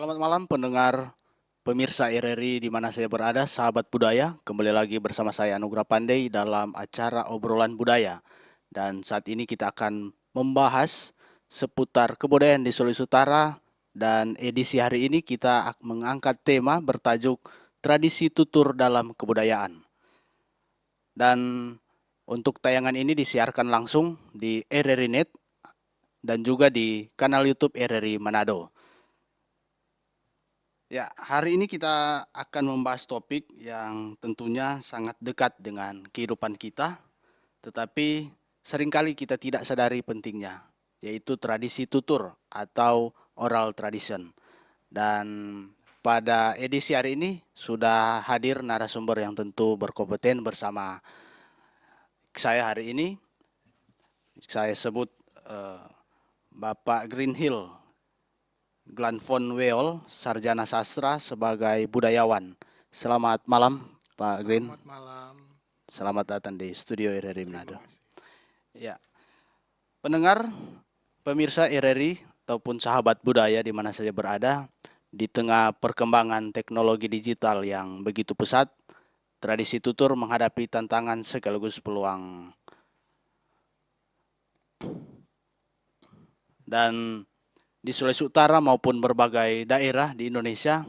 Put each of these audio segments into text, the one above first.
Selamat malam pendengar pemirsa RRI di mana saya berada, sahabat budaya. Kembali lagi bersama saya Anugrah Pandey dalam acara obrolan budaya. Dan saat ini kita akan membahas seputar kebudayaan di Sulawesi Utara. Dan edisi hari ini kita mengangkat tema bertajuk tradisi tutur dalam kebudayaan. Dan untuk tayangan ini disiarkan langsung di RRI Net dan juga di kanal YouTube RRI Manado. Ya, hari ini kita akan membahas topik yang tentunya sangat dekat dengan kehidupan kita, tetapi seringkali kita tidak sadari pentingnya, yaitu tradisi tutur atau oral tradition. Dan pada edisi hari ini sudah hadir narasumber yang tentu berkompeten bersama saya hari ini. Saya sebut Bapak Greenhill Glan von Weol, sarjana sastra sebagai budayawan. Selamat malam, Pak Green. Selamat malam. Selamat datang di studio RRI Manado. Terima kasih. Ya, pendengar, pemirsa RRI ataupun sahabat budaya di mana saja berada, di tengah perkembangan teknologi digital yang begitu pesat, tradisi tutur menghadapi tantangan sekaligus peluang. Dan di Sulawesi Utara maupun berbagai daerah di Indonesia,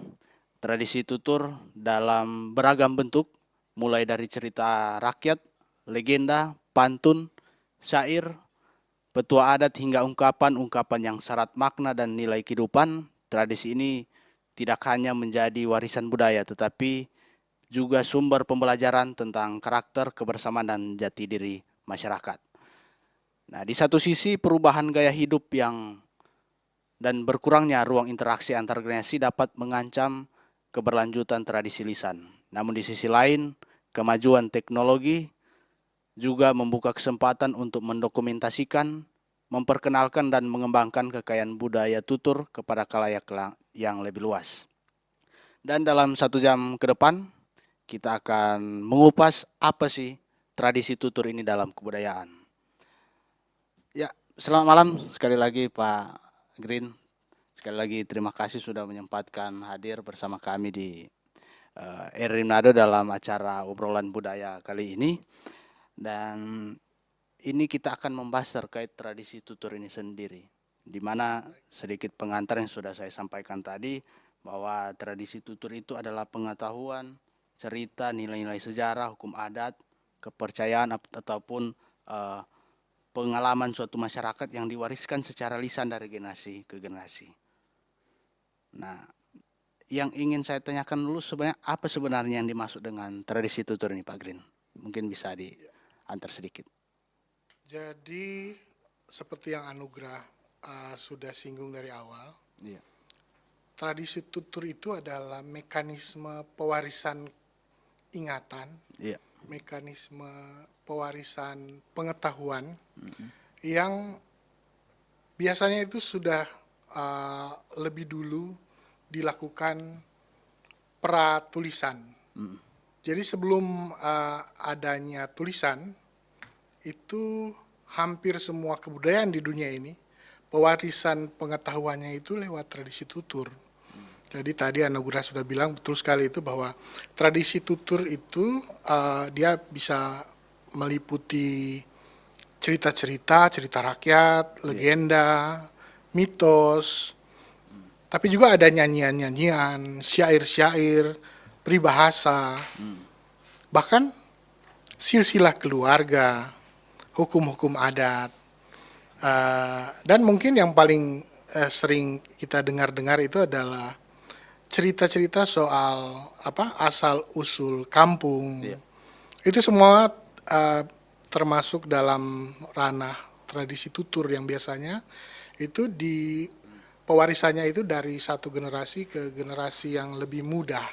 tradisi tutur dalam beragam bentuk, mulai dari cerita rakyat, legenda, pantun, syair, petua adat hingga ungkapan-ungkapan yang syarat makna dan nilai kehidupan. Tradisi ini tidak hanya menjadi warisan budaya, tetapi juga sumber pembelajaran tentang karakter, kebersamaan, dan jati diri masyarakat. Nah, di satu sisi perubahan gaya hidup dan berkurangnya ruang interaksi antar generasi dapat mengancam keberlanjutan tradisi lisan. Namun di sisi lain, kemajuan teknologi juga membuka kesempatan untuk mendokumentasikan, memperkenalkan dan mengembangkan kekayaan budaya tutur kepada khalayak yang lebih luas. Dan dalam 1 jam ke depan, kita akan mengupas apa sih tradisi tutur ini dalam kebudayaan. Ya, selamat malam sekali lagi Pak Green. Sekali lagi terima kasih sudah menyempatkan hadir bersama kami di RRI Manado dalam acara obrolan budaya kali ini. Dan ini kita akan membahas terkait tradisi tutur ini sendiri, di mana sedikit pengantar yang sudah saya sampaikan tadi, bahwa tradisi tutur itu adalah pengetahuan, cerita, nilai-nilai sejarah, hukum adat, kepercayaan ataupun pengalaman suatu masyarakat yang diwariskan secara lisan dari generasi ke generasi. Nah, yang ingin saya tanyakan dulu sebenarnya apa sebenarnya yang dimaksud dengan tradisi tutur ini, Pak Green? Mungkin bisa diantar sedikit. Jadi seperti yang Anugrah sudah singgung dari awal, Iya. tradisi tutur itu adalah mekanisme pewarisan ingatan, Iya. mekanisme pewarisan pengetahuan yang biasanya itu sudah lebih dulu dilakukan pratulisan. Jadi sebelum adanya tulisan, itu hampir semua kebudayaan di dunia ini, pewarisan pengetahuannya itu lewat tradisi tutur. Jadi tadi Anugrah sudah bilang betul sekali itu bahwa tradisi tutur itu dia bisa meliputi cerita-cerita, cerita rakyat, legenda, mitos, tapi juga ada nyanyian-nyanyian, syair-syair, peribahasa, bahkan silsilah keluarga, hukum-hukum adat, dan mungkin yang paling sering kita dengar-dengar itu adalah cerita-cerita soal asal usul kampung. Iya. Itu semua termasuk dalam ranah tradisi tutur yang biasanya itu di pewarisannya itu dari satu generasi ke generasi yang lebih muda,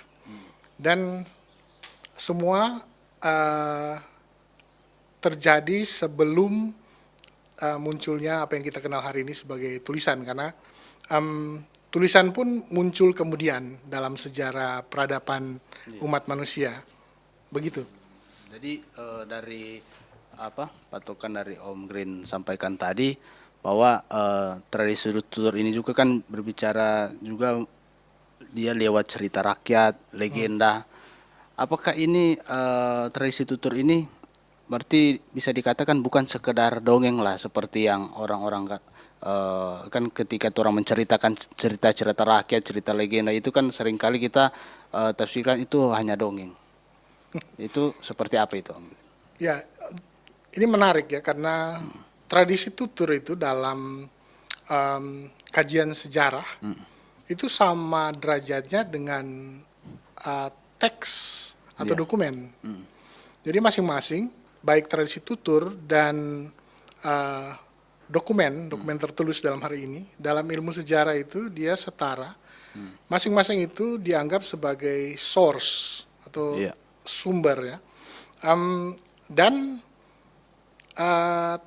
dan semua terjadi sebelum munculnya apa yang kita kenal hari ini sebagai tulisan, karena tulisan pun muncul kemudian dalam sejarah peradaban umat manusia. Begitu. Jadi dari patokan dari Om Green sampaikan tadi bahwa tradisi tutur ini juga kan berbicara juga dia lewat cerita rakyat, legenda. Apakah ini tradisi tutur ini berarti bisa dikatakan bukan sekedar dongeng lah seperti yang orang-orang kan ketika orang menceritakan cerita-cerita rakyat, cerita legenda itu kan seringkali kita tafsirkan itu hanya dongeng. Itu seperti apa itu, Om? Ya, ini menarik ya karena tradisi tutur itu dalam kajian sejarah itu sama derajatnya dengan teks atau Iya. dokumen. Jadi masing-masing baik tradisi tutur dan dokumen tertulis dalam hari ini dalam ilmu sejarah itu dia setara. Masing-masing itu dianggap sebagai source atau Iya. sumber ya. Dan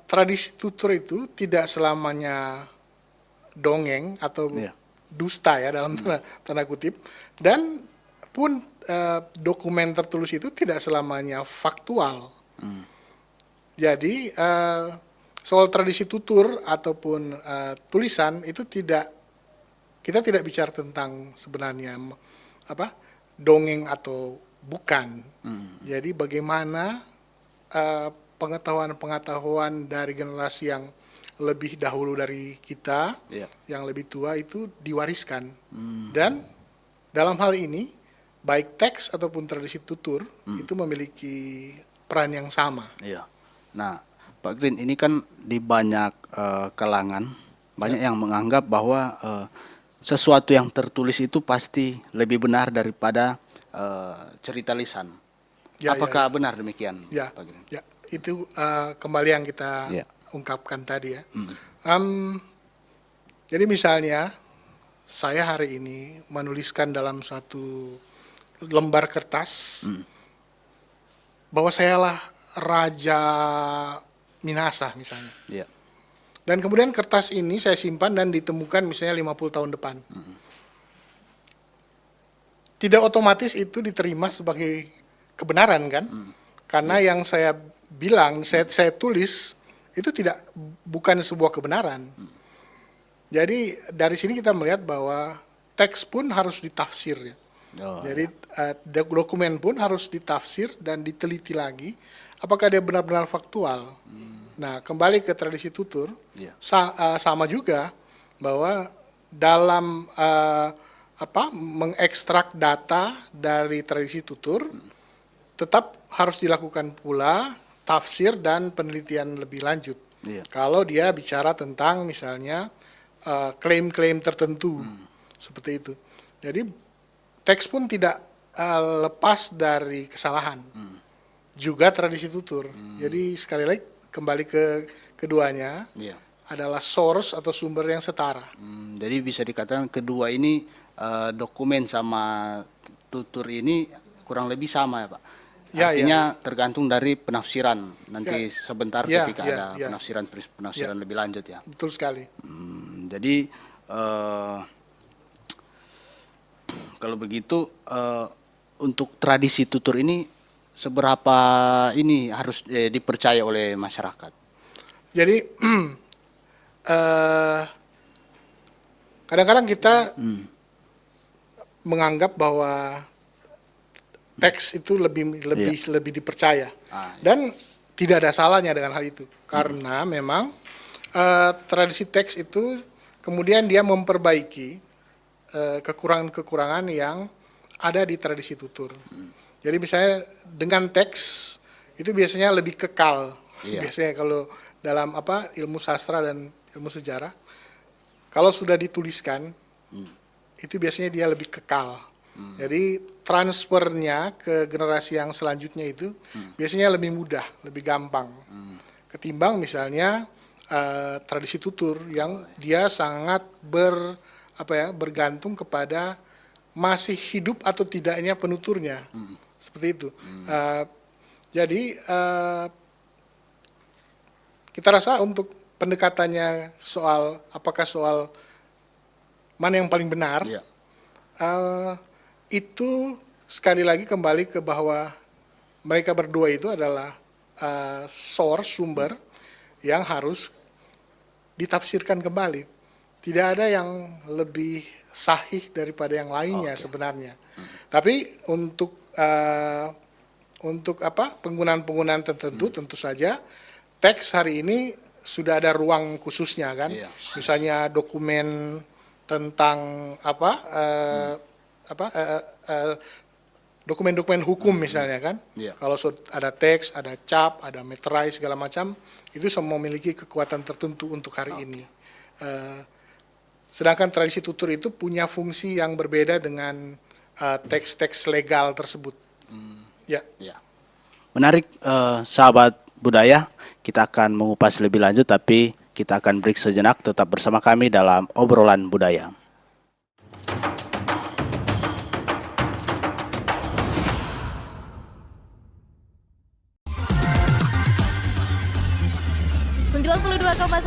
tradisi tutur itu tidak selamanya dongeng atau Iya. dusta ya dalam tanda kutip, dan pun dokumen tertulis itu tidak selamanya faktual. Jadi soal tradisi tutur ataupun tulisan itu kita tidak bicara tentang sebenarnya apa dongeng atau bukan. Jadi bagaimana pengetahuan-pengetahuan dari generasi yang lebih dahulu dari kita, Iya. yang lebih tua itu diwariskan. Dan dalam hal ini, baik teks ataupun tradisi tutur itu memiliki peran yang sama. Iya. Nah, Pak Green, ini kan di banyak kalangan banyak yang menganggap bahwa sesuatu yang tertulis itu pasti lebih benar daripada cerita lisan. Ya, Apakah benar demikian, ya, Pak Green? ya, itu kembali yang kita Ya. ungkapkan tadi ya. Jadi misalnya saya hari ini menuliskan dalam satu lembar kertas bahwa sayalah Raja Minasa misalnya. Iya. Dan kemudian kertas ini saya simpan dan ditemukan misalnya 50 tahun depan. Tidak otomatis itu diterima sebagai kebenaran kan? Karena yang saya bilang, saya tulis itu bukan sebuah kebenaran. Jadi dari sini kita melihat bahwa teks pun harus ditafsir ya. Oh, Jadi dokumen pun harus ditafsir dan diteliti lagi apakah dia benar-benar faktual. Nah, kembali ke tradisi tutur, Iya. sama juga bahwa dalam mengekstrak data dari tradisi tutur tetap harus dilakukan pula tafsir dan penelitian lebih lanjut. Iya. Kalau dia bicara tentang misalnya klaim-klaim tertentu seperti itu. Jadi teks pun tidak lepas dari kesalahan. Juga tradisi tutur. Jadi sekali lagi kembali ke keduanya Iya. adalah source atau sumber yang setara. Jadi bisa dikatakan kedua ini dokumen sama tutur ini kurang lebih sama ya, Pak. Ya, Artinya tergantung dari penafsiran. Nanti Ya. sebentar Ya, ketika ya, ada ya. penafsiran lebih lanjut ya. Betul sekali. Jadi kalau begitu untuk tradisi tutur ini seberapa ini harus dipercaya oleh masyarakat? Jadi kadang-kadang kita menganggap bahwa teks itu lebih dipercaya. Dan tidak ada salahnya dengan hal itu. Karena memang tradisi teks itu kemudian dia memperbaiki kekurangan-kekurangan yang ada di tradisi tutur. Jadi misalnya dengan teks itu biasanya lebih kekal. Iya. Biasanya kalau dalam ilmu sastra dan ilmu sejarah, kalau sudah dituliskan itu biasanya dia lebih kekal. Jadi transfernya ke generasi yang selanjutnya itu biasanya lebih mudah, lebih gampang. Ketimbang misalnya tradisi tutur yang dia sangat bergantung kepada masih hidup atau tidaknya penuturnya. Seperti itu. Jadi kita rasa untuk pendekatannya apakah soal mana yang paling benar, Iya. itu sekali lagi kembali ke bahwa mereka berdua itu adalah source, sumber yang harus ditafsirkan kembali. Tidak ada yang lebih sahih daripada yang lainnya Oke. sebenarnya. Tapi untuk penggunaan-penggunaan tertentu tentu saja teks hari ini sudah ada ruang khususnya kan. Iya. Misalnya dokumen tentang dokumen-dokumen hukum misalnya kan. Iya. Kalau ada teks, ada cap, ada meterai segala macam, itu semua memiliki kekuatan tertentu untuk hari ini. Sedangkan tradisi tutur itu punya fungsi yang berbeda dengan teks-teks legal tersebut. Ya. Ya. Menarik, sahabat budaya. Kita akan mengupas lebih lanjut, tapi kita akan break sejenak. Tetap bersama kami dalam obrolan budaya.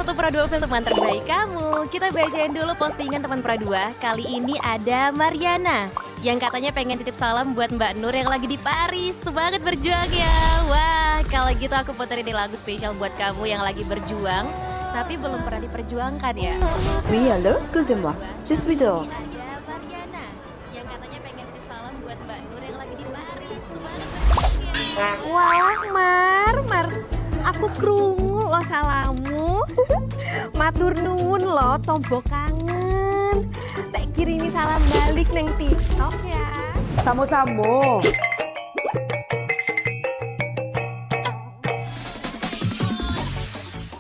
satu Pradua Film teman terbaik kamu. Kita bacain dulu postingan teman Pradua. Kali ini ada Mariana yang katanya pengen titip salam buat Mbak Nur yang lagi di Paris. Semangat berjuang ya. Wah, kalau gitu aku puterin nih lagu spesial buat kamu yang lagi berjuang tapi belum pernah diperjuangkan ya. Oui, allô, excusez-moi, je suis dehors. Ini ada Mariana yang katanya pengen titip salam buat Mbak Nur yang lagi di Paris. Semangat berjuang ya. Wah, Mar, aku krungu lo salamu. Matur nuwun lo, tombo kangen. Tak kirimi salam balik neng TikTok ya. Samo-samo.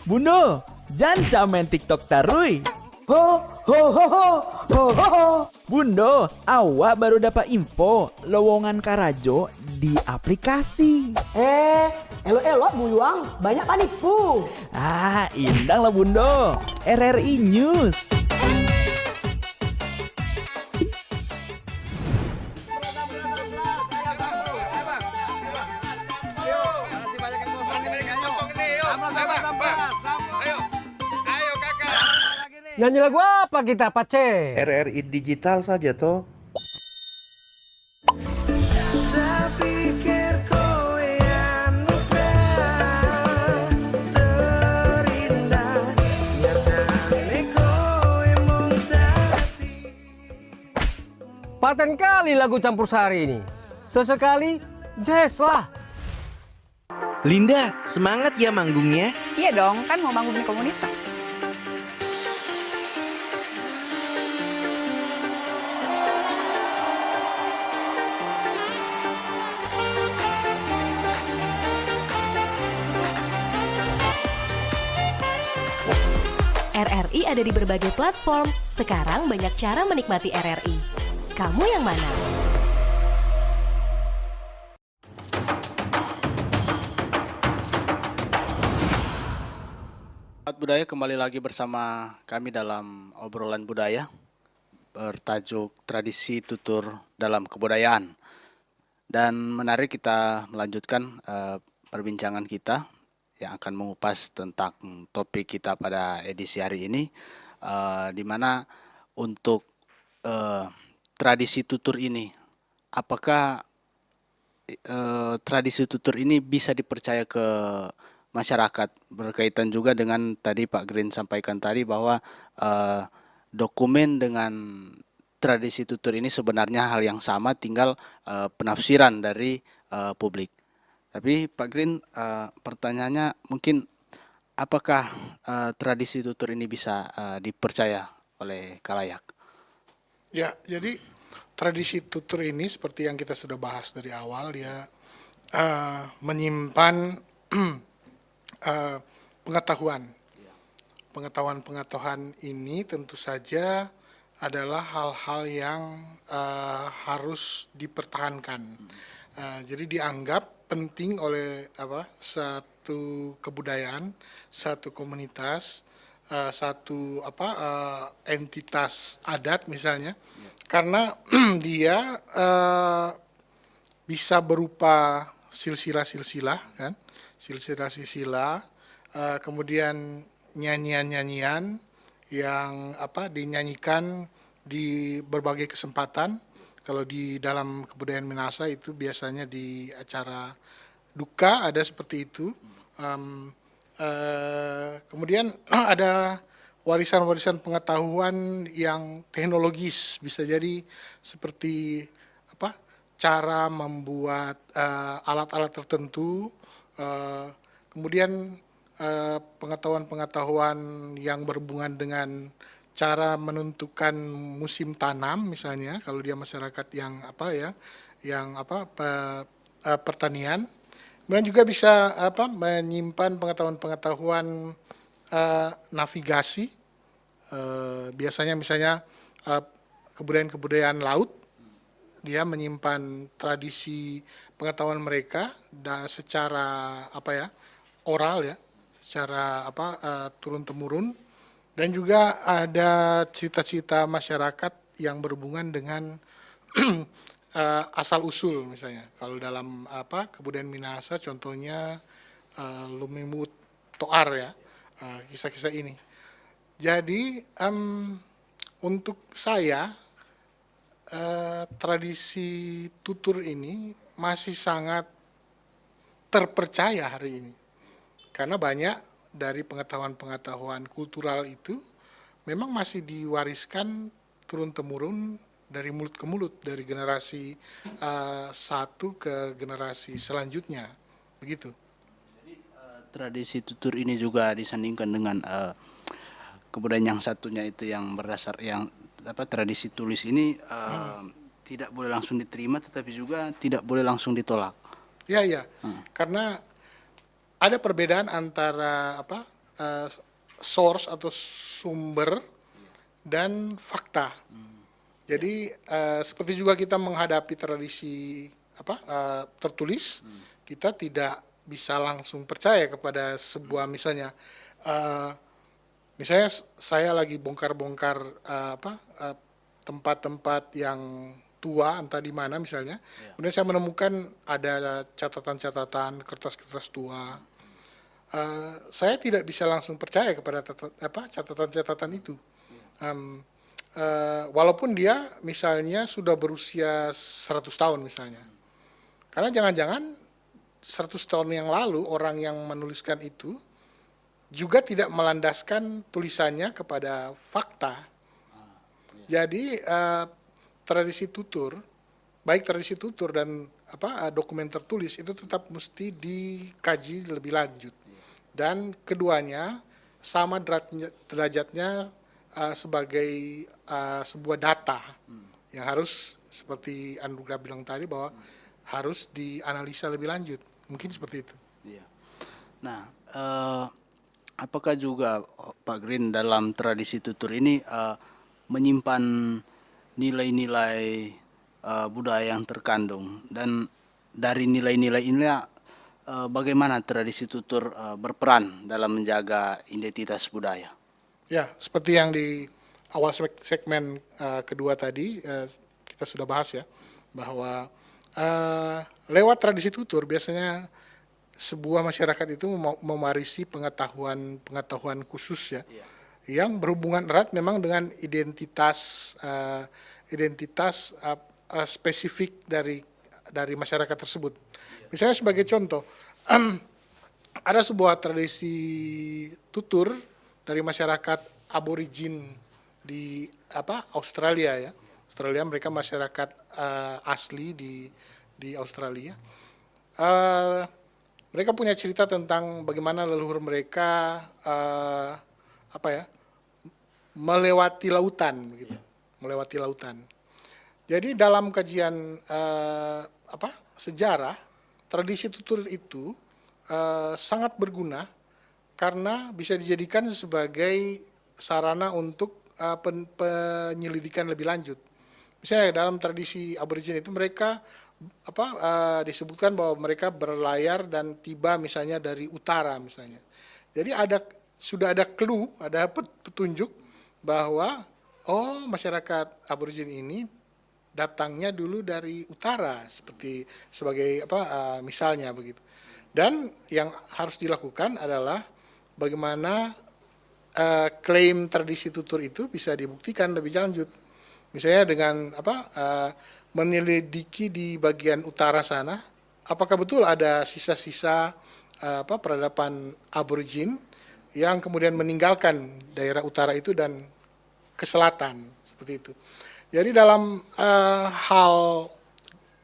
Bundo, jangan main TikTok tarui. Ho, ho, ho, ho, ho, ho, ho. Bundo, awak baru dapat info lowongan Karajo di aplikasi. Elok-elok buyuang, banyak panipu. Ah, indang lah Bundo. RRI News. Nyanyi lagu apa kita, Pace? RRI digital saja toh. Paten kali lagu campur sari ini. Sesekali jazz lah. Linda, semangat ya manggungnya. Iya dong, kan mau bangun komunitas. RRI ada di berbagai platform. Sekarang banyak cara menikmati RRI. Kamu yang mana? Sahabat budaya, kembali lagi bersama kami dalam obrolan budaya bertajuk tradisi tutur dalam kebudayaan. Dan menarik kita melanjutkan perbincangan kita yang akan mengupas tentang topik kita pada edisi hari ini, di mana untuk tradisi tutur ini, apakah tradisi tutur ini bisa dipercaya ke masyarakat, berkaitan juga dengan tadi Pak Green sampaikan tadi bahwa dokumen dengan tradisi tutur ini sebenarnya hal yang sama, tinggal penafsiran dari publik. Tapi Pak Green, pertanyaannya mungkin apakah tradisi tutur ini bisa dipercaya oleh khalayak? Ya, jadi tradisi tutur ini seperti yang kita sudah bahas dari awal, dia menyimpan pengetahuan ini tentu saja adalah hal-hal yang harus dipertahankan. Jadi dianggap penting oleh satu kebudayaan, satu komunitas, satu entitas adat misalnya, karena dia bisa berupa silsilah-silsilah kan, silsilah-silsilah, kemudian nyanyian-nyanyian yang dinyanyikan di berbagai kesempatan. Kalau di dalam kebudayaan Minahasa itu biasanya di acara duka ada seperti itu. Kemudian ada warisan-warisan pengetahuan yang teknologis, bisa jadi seperti apa, cara membuat alat-alat tertentu, kemudian pengetahuan-pengetahuan yang berhubungan dengan cara menentukan musim tanam, misalnya kalau dia masyarakat yang pertanian. Kemudian juga bisa menyimpan pengetahuan-pengetahuan navigasi, biasanya misalnya kebudayaan-kebudayaan laut, dia menyimpan tradisi pengetahuan mereka secara oral ya, secara turun temurun, dan juga ada cerita-cerita masyarakat yang berhubungan dengan asal usul, misalnya kalau dalam kebudayaan Minahasa contohnya Lumimut Toar ya, kisah-kisah ini. Jadi untuk saya tradisi tutur ini masih sangat terpercaya hari ini, karena banyak dari pengetahuan-pengetahuan kultural itu memang masih diwariskan turun-temurun dari mulut ke mulut, dari generasi satu ke generasi selanjutnya, begitu. Jadi tradisi tutur ini juga disandingkan dengan kebudayaan yang satunya itu yang berdasar yang tradisi tulis ini tidak boleh langsung diterima, tetapi juga tidak boleh langsung ditolak. Iya. Karena ada perbedaan antara source atau sumber dan fakta. Jadi seperti juga kita menghadapi tradisi tertulis, kita tidak bisa langsung percaya kepada sebuah misalnya saya lagi bongkar-bongkar tempat-tempat yang tua entah di mana misalnya, kemudian saya menemukan ada catatan-catatan, kertas-kertas tua. Saya tidak bisa langsung percaya kepada catatan-catatan itu. Walaupun dia misalnya sudah berusia 100 tahun misalnya. Karena jangan-jangan 100 tahun yang lalu orang yang menuliskan itu juga tidak melandaskan tulisannya kepada fakta. Jadi tradisi tutur, baik tradisi tutur dan dokumen tertulis itu tetap mesti dikaji lebih lanjut. Dan keduanya sama derajatnya sebagai sebuah data yang harus seperti Andruga bilang tadi bahwa harus dianalisa lebih lanjut, mungkin seperti itu. Iya. Nah, apakah juga Pak Green dalam tradisi tutur ini menyimpan nilai-nilai budaya yang terkandung, dan dari nilai-nilai inilah bagaimana tradisi tutur berperan dalam menjaga identitas budaya? Ya, seperti yang di awal segmen kedua tadi kita sudah bahas ya, bahwa lewat tradisi tutur biasanya sebuah masyarakat itu mewarisi pengetahuan khusus ya, yang berhubungan erat memang dengan identitas spesifik dari masyarakat tersebut. Misalnya sebagai contoh, ada sebuah tradisi tutur dari masyarakat aborigin di Australia ya. Australia, mereka masyarakat asli di Australia. Mereka punya cerita tentang bagaimana leluhur mereka melewati lautan begitu. Melewati lautan. Jadi dalam kajian sejarah, tradisi tutur itu sangat berguna karena bisa dijadikan sebagai sarana untuk penyelidikan lebih lanjut. Misalnya dalam tradisi aborigin itu mereka disebutkan bahwa mereka berlayar dan tiba misalnya dari utara misalnya. Jadi sudah ada clue, ada petunjuk bahwa masyarakat aborigin ini datangnya dulu dari utara sebagai misalnya begitu. Dan yang harus dilakukan adalah bagaimana klaim tradisi tutur itu bisa dibuktikan lebih lanjut. Misalnya dengan menyelidiki di bagian utara sana, apakah betul ada sisa-sisa peradaban aborigin yang kemudian meninggalkan daerah utara itu dan ke selatan seperti itu. Jadi dalam hal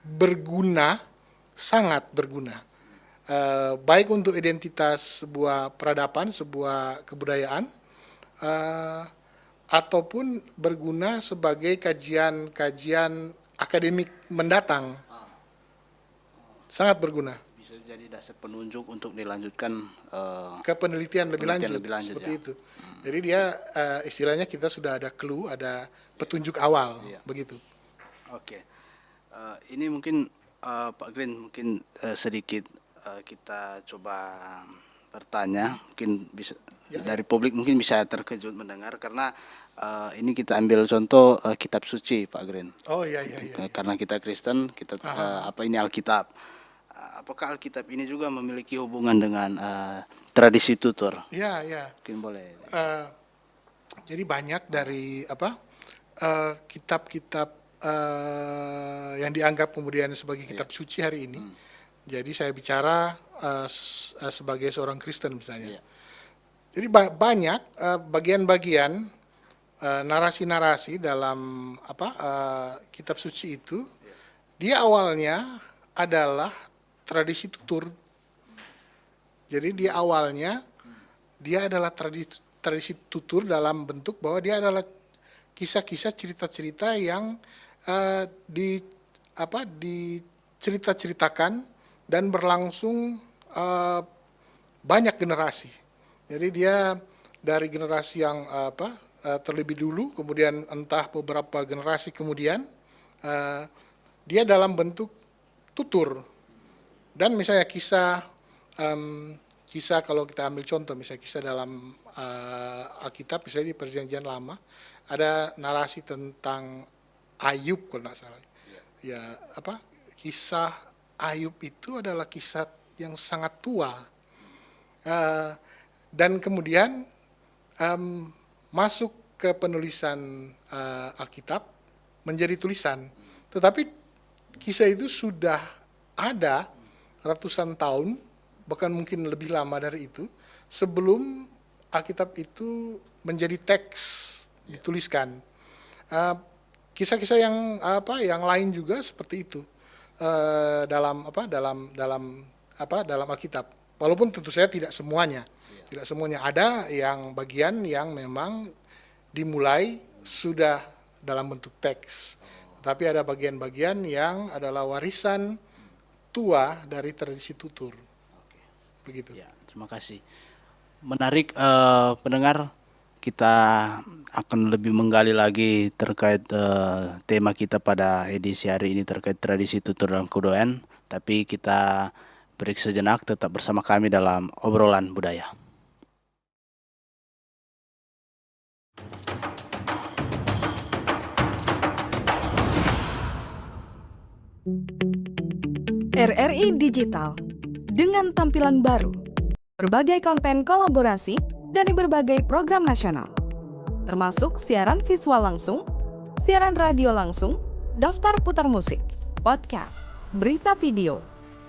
berguna, sangat berguna, baik untuk identitas sebuah peradaban, sebuah kebudayaan, ataupun berguna sebagai kajian-kajian akademik mendatang. Sangat berguna. Bisa jadi dasar penunjuk untuk dilanjutkan Ke penelitian lebih lanjut, seperti ya. itu. Jadi dia istilahnya kita sudah ada clue, ada petunjuk awal, begitu. Oke. Ini mungkin Pak Green mungkin sedikit kita coba bertanya, mungkin bisa dari publik mungkin bisa terkejut mendengar karena ini kita ambil contoh kitab suci Pak Green. Oh iya. Karena kita Kristen, kita apa ini Alkitab. Apakah Alkitab ini juga memiliki hubungan dengan tradisi tutur? Iya. Mungkin boleh. Jadi banyak dari kitab-kitab yang dianggap kemudian sebagai kitab suci hari ini. Jadi saya bicara sebagai seorang Kristen misalnya. Jadi banyak bagian-bagian narasi-narasi dalam kitab suci itu, dia awalnya adalah tradisi tutur. Jadi dia awalnya dia adalah tradisi tutur dalam bentuk bahwa dia adalah kisah-kisah, cerita-cerita yang dicerita-ceritakan dan berlangsung banyak generasi. Jadi dia dari generasi yang terlebih dulu, kemudian entah beberapa generasi kemudian dia dalam bentuk tutur. Dan misalnya kisah kalau kita ambil contoh, misalnya kisah dalam Alkitab, misalnya di Perjanjian Lama ada narasi tentang Ayub kalau tidak salah. Kisah Ayub itu adalah kisah yang sangat tua. Dan kemudian masuk ke penulisan Alkitab menjadi tulisan. Tetapi kisah itu sudah ada ratusan tahun, bahkan mungkin lebih lama dari itu, sebelum Alkitab itu menjadi teks dituliskan. Kisah-kisah yang lain juga seperti itu dalam Alkitab. Walaupun tentu saja tidak semuanya ada yang bagian yang memang dimulai sudah dalam bentuk teks. Tapi ada bagian-bagian yang adalah warisan tua dari tradisi tutur. Begitu. Ya, terima kasih. Menarik pendengar, kita akan lebih menggali lagi terkait tema kita pada edisi hari ini terkait tradisi tutur dalam kebudayaan. Tapi kita break sejenak, tetap bersama kami dalam obrolan budaya. RRI Digital dengan tampilan baru, berbagai konten kolaborasi dari berbagai program nasional, termasuk siaran visual langsung, siaran radio langsung, daftar putar musik, podcast, berita video,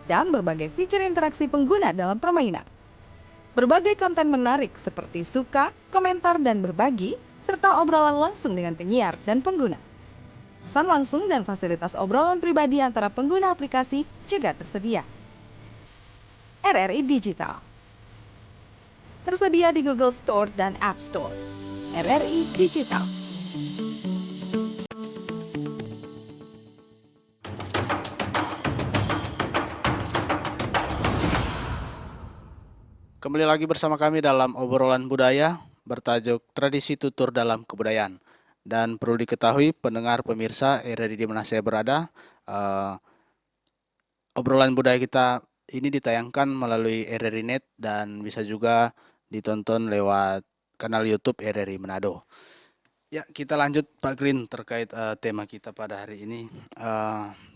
dan berbagai fitur interaksi pengguna dalam permainan. Berbagai konten menarik seperti suka, komentar, dan berbagi, serta obrolan langsung dengan penyiar dan pengguna. Pesan langsung dan fasilitas obrolan pribadi antara pengguna aplikasi juga tersedia. RRI Digital tersedia di Google Store dan App Store. RRI Digital. Kembali lagi bersama kami dalam obrolan budaya bertajuk Tradisi Tutur dalam Kebudayaan. Dan perlu diketahui pendengar pemirsa RRI di mana saya berada, obrolan budaya kita ini ditayangkan melalui RRI Net dan bisa juga ditonton lewat kanal YouTube RRI Manado. Ya, kita lanjut Pak Green terkait tema kita pada hari ini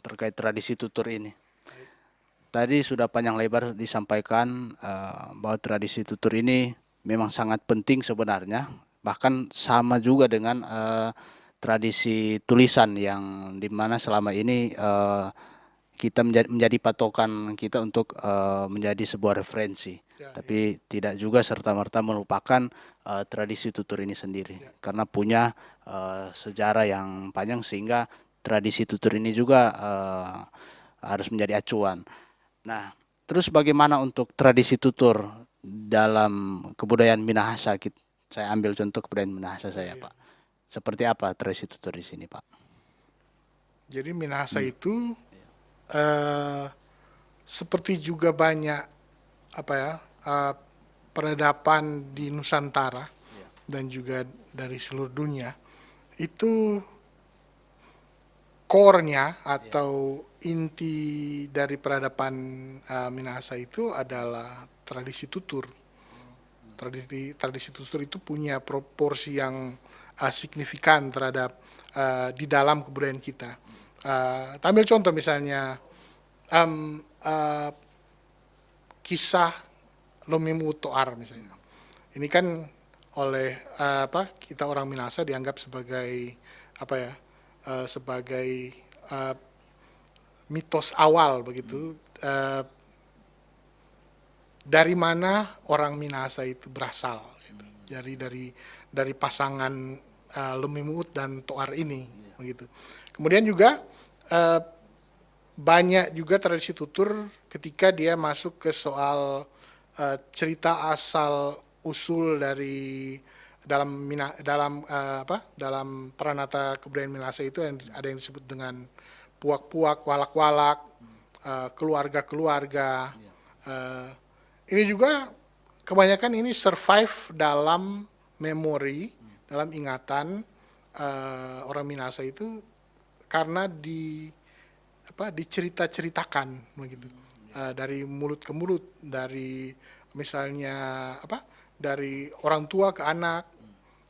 terkait tradisi tutur ini. Tadi sudah panjang lebar disampaikan bahwa tradisi tutur ini memang sangat penting sebenarnya. Bahkan sama juga dengan tradisi tulisan yang dimana selama ini kita menjadi patokan kita untuk menjadi sebuah referensi. Tapi tidak juga serta-merta melupakan tradisi tutur ini sendiri. Karena punya sejarah yang panjang sehingga tradisi tutur ini juga harus menjadi acuan. Nah, terus bagaimana untuk tradisi tutur dalam kebudayaan Minahasa? Saya ambil contoh kebudayaan Minahasa saya, Pak. Seperti apa tradisi tutur di sini, Pak? Jadi Minahasa itu seperti juga banyak peradaban di Nusantara dan juga dari seluruh dunia, itu core-nya atau inti dari peradaban Minahasa itu adalah tradisi tutur. Tradisi tutur itu punya proporsi yang signifikan terhadap di dalam kebudayaan kita. Ambil contoh misalnya kisah Lomimu Toar misalnya. Ini kan oleh kita orang Minahasa dianggap sebagai sebagai mitos awal begitu. Dari mana orang Minahasa itu berasal gitu. Jadi dari pasangan Lomimuut dan Toar ini begitu. Kemudian juga banyak juga tradisi tutur ketika dia masuk ke soal cerita asal usul dari dalam Pranata Kebudayaan Minahasa itu ada yang disebut dengan puak-puak, walak-walak, keluarga-keluarga. Ini juga kebanyakan ini survive dalam memori, dalam ingatan orang Minahasa itu karena dicerita-ceritakan begitu. Dari mulut ke mulut, dari misalnya dari orang tua ke anak,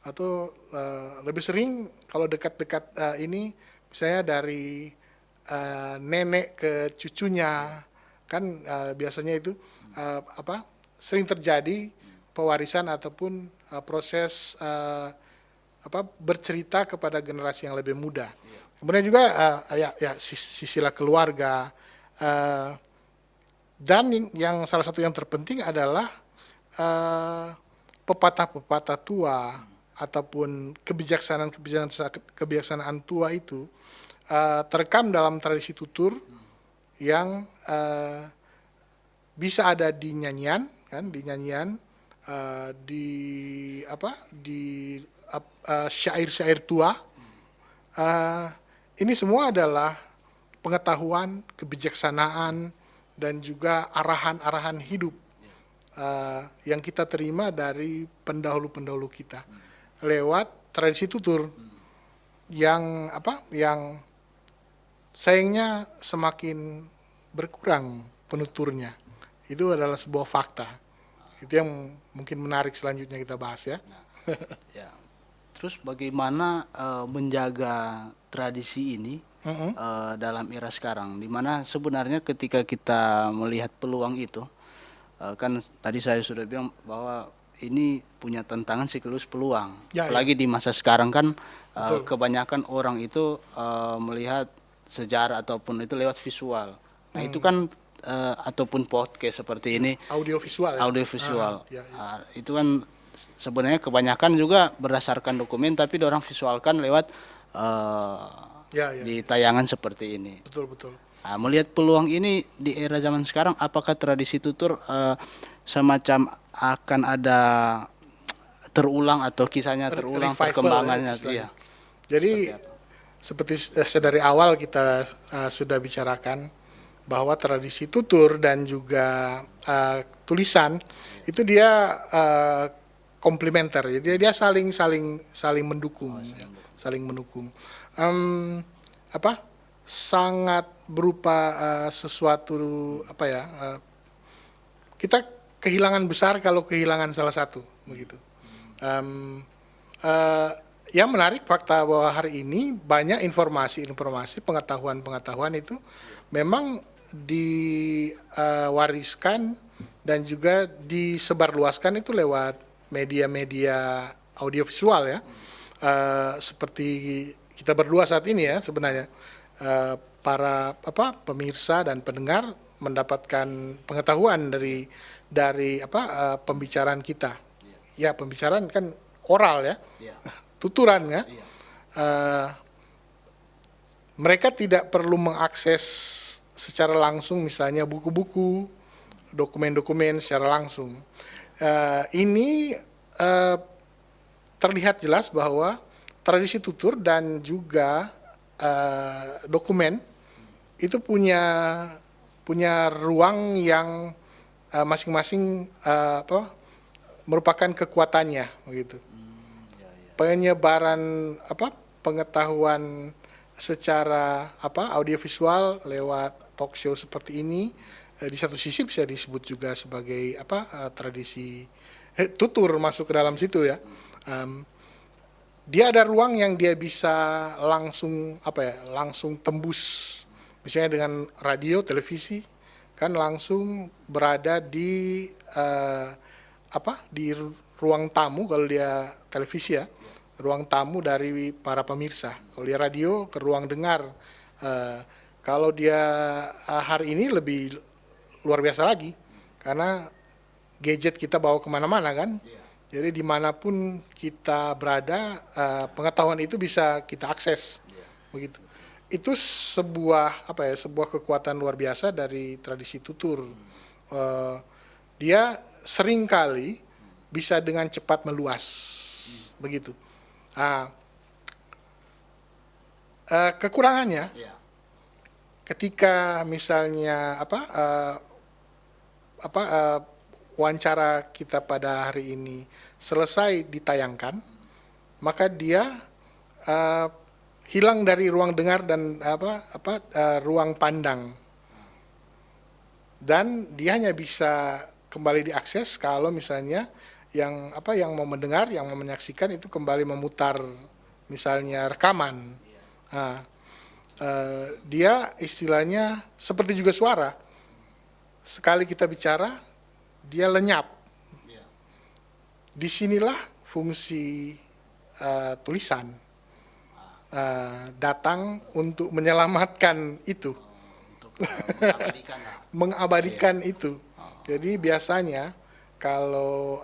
atau lebih sering kalau dekat-dekat ini misalnya dari nenek ke cucunya, kan biasanya itu sering terjadi pewarisan ataupun proses bercerita kepada generasi yang lebih muda. Kemudian juga sisilah keluarga. Dan yang salah satu yang terpenting adalah pepatah-pepatah tua ataupun kebijaksanaan tua itu terekam dalam tradisi tutur yang bisa ada di nyanyian, di syair-syair tua. Ini semua adalah pengetahuan, kebijaksanaan, dan juga arahan-arahan hidup yang kita terima dari pendahulu-pendahulu kita lewat tradisi tutur yang sayangnya semakin berkurang penuturnya. Itu adalah sebuah fakta. Itu yang mungkin menarik selanjutnya kita bahas ya. Ya. Terus bagaimana menjaga tradisi ini dalam era sekarang, di mana sebenarnya ketika kita melihat peluang itu, kan tadi saya sudah bilang bahwa ini punya tantangan sekaligus peluang. Apalagi di masa sekarang kan kebanyakan orang itu melihat sejarah ataupun itu lewat visual. Nah itu kan ataupun podcast seperti ini, audiovisual. Itu kan sebenarnya kebanyakan juga berdasarkan dokumen, tapi orang visualkan lewat di tayangan seperti ini. Betul. Nah, melihat peluang ini di era zaman sekarang, apakah tradisi tutur semacam akan ada terulang atau kisahnya terulang, perkembangannya? Iya. Jadi seperti dari awal kita sudah bicarakan bahwa tradisi tutur dan juga tulisan itu dia komplementer, jadi dia saling mendukung, sangat berupa sesuatu kita kehilangan besar kalau kehilangan salah satu begitu. Yang menarik fakta bahwa hari ini banyak informasi pengetahuan itu memang diwariskan dan juga disebarluaskan itu lewat media-media audiovisual ya, seperti kita berdua saat ini ya sebenarnya. para pemirsa dan pendengar mendapatkan pengetahuan dari pembicaraan kita. Ya, pembicaraan kan oral ya, tuturan ya. Mereka tidak perlu mengakses secara langsung misalnya buku-buku, dokumen-dokumen secara langsung. Ini terlihat jelas bahwa tradisi tutur dan juga dokumen itu punya ruang yang masing-masing merupakan kekuatannya begitu. Penyebaran pengetahuan secara audiovisual lewat talk show seperti ini di satu sisi bisa disebut juga sebagai tradisi tutur masuk ke dalam situ ya. Dia ada ruang yang dia bisa langsung langsung tembus, misalnya dengan radio, televisi, kan langsung berada di di ruang tamu kalau dia televisi ya, ruang tamu dari para pemirsa. Kalau dia radio ke ruang dengar. Kalau dia hari ini lebih luar biasa lagi, karena gadget kita bawa kemana-mana kan. Jadi dimanapun kita berada, pengetahuan itu bisa kita akses, begitu. Itu sebuah sebuah kekuatan luar biasa dari tradisi tutur. Dia seringkali bisa dengan cepat meluas, begitu. Kekurangannya, ketika misalnya wawancara kita pada hari ini selesai ditayangkan, maka dia hilang dari ruang dengar dan ruang pandang, dan dia hanya bisa kembali diakses kalau misalnya yang mau mendengar, yang mau menyaksikan itu kembali memutar misalnya rekaman. Dia istilahnya seperti juga suara, sekali kita bicara dia lenyap. Disinilah fungsi tulisan datang untuk menyelamatkan itu, mengabadikan itu. Jadi biasanya kalau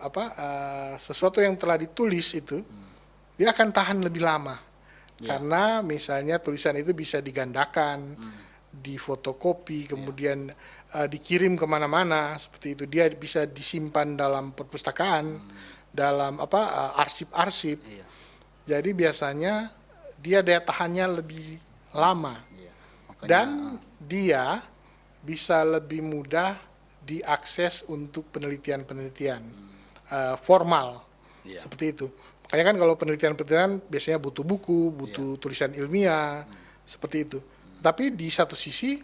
sesuatu yang telah ditulis itu dia akan tahan lebih lama, karena misalnya tulisan itu bisa digandakan, difotokopi, kemudian dikirim kemana-mana seperti itu. Dia bisa disimpan dalam perpustakaan, dalam arsip-arsip. Jadi biasanya dia daya tahannya lebih lama, dan dia bisa lebih mudah diakses untuk penelitian-penelitian formal seperti itu. Makanya kan kalau penelitian-penelitian biasanya butuh buku, butuh tulisan ilmiah seperti itu. Tapi di satu sisi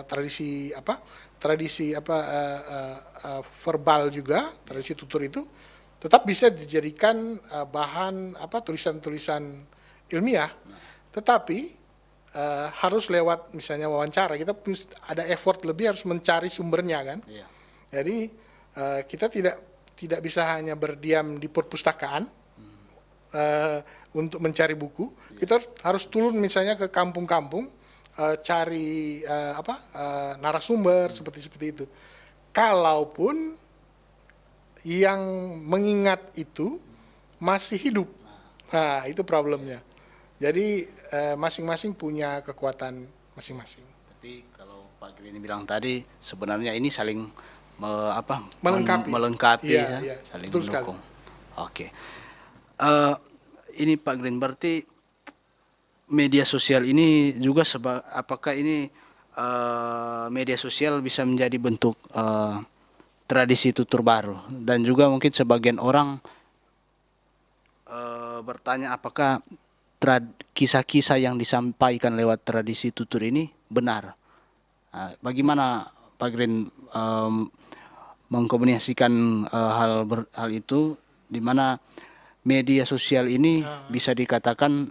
tradisi verbal juga, tradisi tutur itu tetap bisa dijadikan bahan tulisan-tulisan ilmiah, tetapi harus lewat misalnya wawancara. Kita ada effort lebih, harus mencari sumbernya kan. Jadi kita tidak bisa hanya berdiam di perpustakaan untuk mencari buku. Kita harus turun misalnya ke kampung-kampung, cari narasumber seperti itu. Kalaupun yang mengingat itu masih hidup, itu problemnya. Jadi masing-masing punya kekuatan masing-masing. Tapi kalau Pak Green bilang tadi sebenarnya ini saling melengkapi, ya, saling mendukung. Oke. Ini Pak Green, berarti media sosial ini juga apakah ini media sosial bisa menjadi bentuk tradisi tutur baru, dan juga mungkin sebagian orang bertanya apakah kisah-kisah yang disampaikan lewat tradisi tutur ini benar. Bagaimana Pak Green mengkomunikasikan hal itu, di mana media sosial ini bisa dikatakan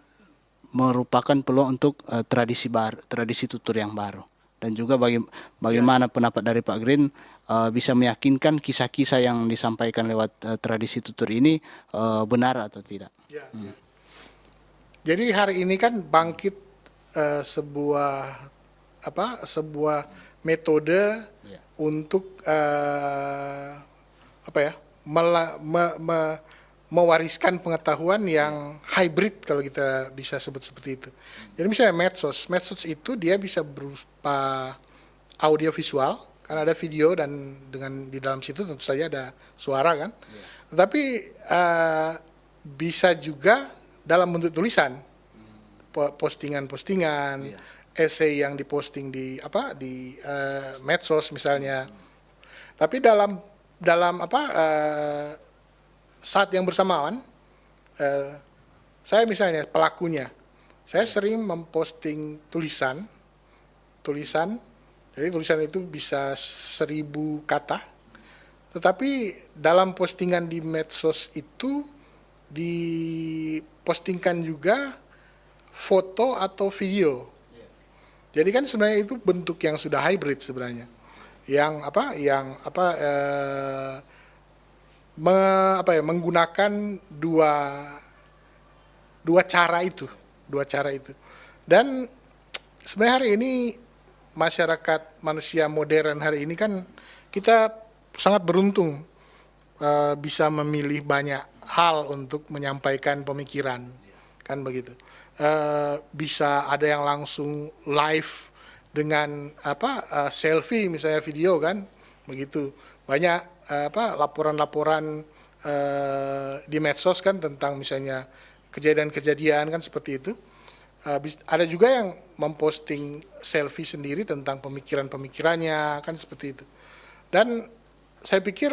merupakan peluang untuk tradisi tutur yang baru, dan juga bagaimana pendapat dari Pak Green bisa meyakinkan kisah-kisah yang disampaikan lewat tradisi tutur ini benar atau tidak. Jadi hari ini kan bangkit sebuah metode untuk mewariskan pengetahuan yang hybrid kalau kita bisa sebut seperti itu. Jadi misalnya medsos itu dia bisa berupa audio visual, kan ada video dan dengan di dalam situ tentu saja ada suara kan. Tetapi bisa juga dalam bentuk tulisan, postingan-postingan, essay yang diposting di medsos misalnya. Tapi dalam saat yang bersamaan, saya misalnya pelakunya, saya sering memposting tulisan, jadi tulisan itu bisa 1000 kata, tetapi dalam postingan di medsos itu dipostingkan juga foto atau video. Jadi kan sebenarnya itu bentuk yang sudah hybrid sebenarnya, menggunakan dua cara itu. Dan sebenarnya hari ini masyarakat manusia modern hari ini kan kita sangat beruntung bisa memilih banyak hal untuk menyampaikan pemikiran, kan begitu. Bisa ada yang langsung live dengan selfie misalnya video kan begitu. Banyak laporan-laporan di medsos kan tentang misalnya kejadian-kejadian kan seperti itu. Ada juga yang memposting selfie sendiri tentang pemikiran-pemikirannya kan seperti itu. Dan saya pikir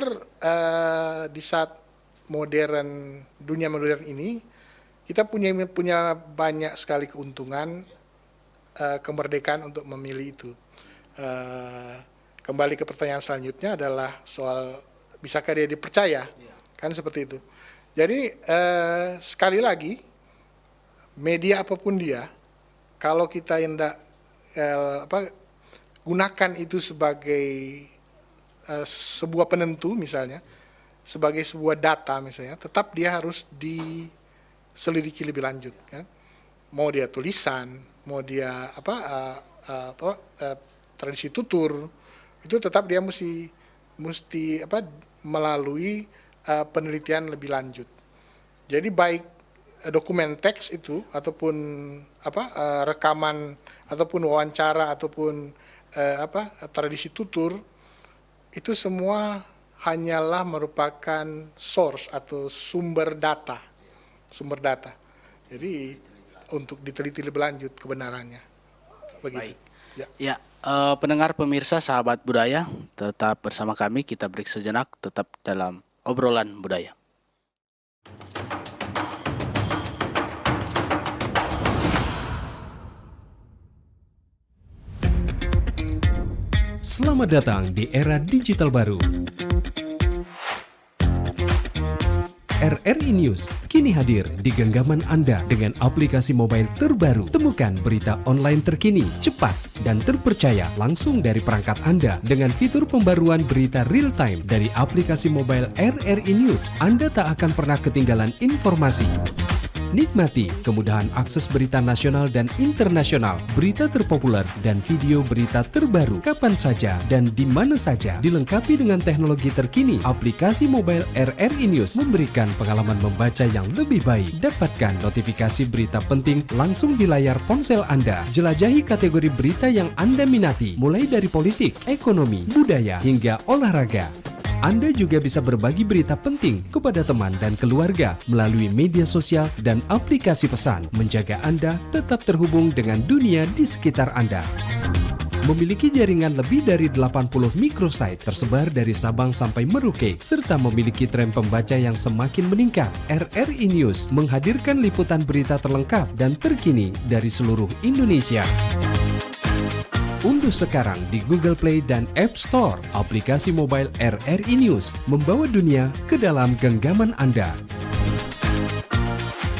di saat dunia modern ini kita punya banyak sekali keuntungan, kemerdekaan untuk memilih itu. Kembali ke pertanyaan selanjutnya adalah soal bisakah dia dipercaya, kan seperti itu. Jadi sekali lagi media apapun dia, kalau kita hendak gunakan itu sebagai sebuah penentu misalnya, sebagai sebuah data misalnya, tetap dia harus diselidiki lebih lanjut. Kan? Mau dia tulisan, mau dia tradisi tutur, itu tetap dia mesti melalui penelitian lebih lanjut. Jadi baik dokumen teks itu ataupun rekaman ataupun wawancara ataupun tradisi tutur itu semua hanyalah merupakan source atau sumber data. Jadi untuk diteliti lebih lanjut kebenarannya. Begitu. Baik. Ya, pendengar pemirsa sahabat budaya, tetap bersama kami, kita break sejenak, tetap dalam obrolan budaya. Selamat datang di era digital baru. RRI News kini hadir di genggaman Anda dengan aplikasi mobile terbaru. Temukan berita online terkini, cepat, dan terpercaya langsung dari perangkat Anda dengan fitur pembaruan berita real time dari aplikasi mobile RRI News. Anda tak akan pernah ketinggalan informasi. Nikmati kemudahan akses berita nasional dan internasional, berita terpopuler, dan video berita terbaru kapan saja dan di mana saja. Dilengkapi dengan teknologi terkini, aplikasi mobile RRI News memberikan pengalaman membaca yang lebih baik. Dapatkan notifikasi berita penting langsung di layar ponsel Anda. Jelajahi kategori berita yang Anda minati, mulai dari politik, ekonomi, budaya, hingga olahraga. Anda juga bisa berbagi berita penting kepada teman dan keluarga melalui media sosial dan aplikasi pesan, menjaga Anda tetap terhubung dengan dunia di sekitar Anda. Memiliki jaringan lebih dari 80 microsite tersebar dari Sabang sampai Merauke, serta memiliki tren pembaca yang semakin meningkat. RRI News menghadirkan liputan berita terlengkap dan terkini dari seluruh Indonesia. Unduh sekarang di Google Play dan App Store aplikasi mobile RRI News, membawa dunia ke dalam genggaman Anda.